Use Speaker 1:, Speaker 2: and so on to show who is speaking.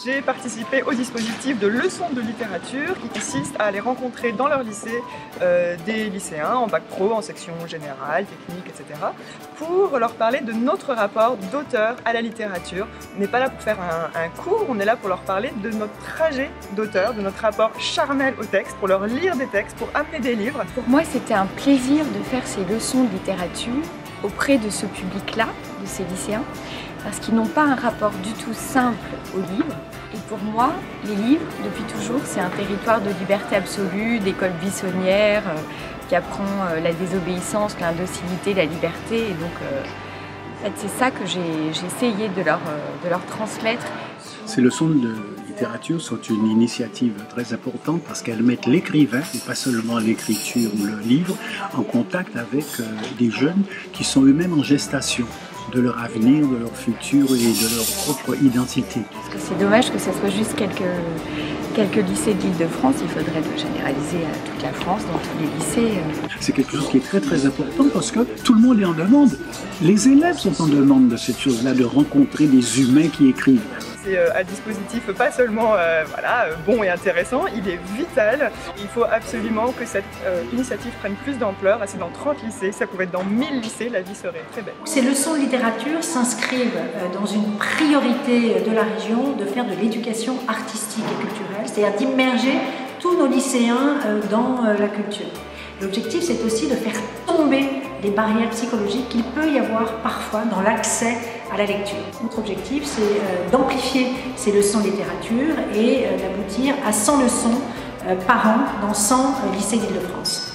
Speaker 1: J'ai participé au dispositif de leçons de littérature qui consiste à aller rencontrer dans leur lycée des lycéens en bac pro, en section générale, technique, etc. pour leur parler de notre rapport d'auteur à la littérature. On n'est pas là pour faire un cours, on est là pour leur parler de notre trajet d'auteur, de notre rapport charnel au texte, pour leur lire des textes, pour amener des livres.
Speaker 2: Pour moi, c'était un plaisir de faire ces leçons de littérature auprès de ce public-là, de ces lycéens, parce qu'ils n'ont pas un rapport du tout simple aux livres. Et pour moi, les livres, depuis toujours, c'est un territoire de liberté absolue, d'école buissonnière, qui apprend la désobéissance, l'indocilité, la liberté. Et donc, en fait, c'est ça que j'ai essayé de leur transmettre.
Speaker 3: Ces leçons de littérature sont une initiative très importante parce qu'elles mettent l'écrivain, et pas seulement l'écriture ou le livre, en contact avec des jeunes qui sont eux-mêmes en gestation de leur avenir, de leur futur et de leur propre identité.
Speaker 2: Parce que c'est dommage que ce soit juste quelques lycées de l'Île-de-France, il faudrait le généraliser à toute la France, dans tous les lycées.
Speaker 3: C'est quelque chose qui est très très important parce que tout le monde est en demande. Les élèves sont en demande de cette chose-là, de rencontrer des humains qui écrivent.
Speaker 1: C'est un dispositif pas seulement bon et intéressant, il est vital. Il faut absolument que cette initiative prenne plus d'ampleur. C'est dans 30 lycées, ça pouvait être dans 1000 lycées, la vie serait très belle.
Speaker 4: Ces leçons de littérature s'inscrivent dans une priorité de la région de faire de l'éducation artistique et culturelle, c'est-à-dire d'immerger tous nos lycéens dans la culture. L'objectif, c'est aussi de faire tomber les barrières psychologiques qu'il peut y avoir parfois dans l'accès à la lecture. Notre objectif, c'est d'amplifier ces leçons de littérature et d'aboutir à 100 leçons par an dans 100 lycées d'Île-de-France.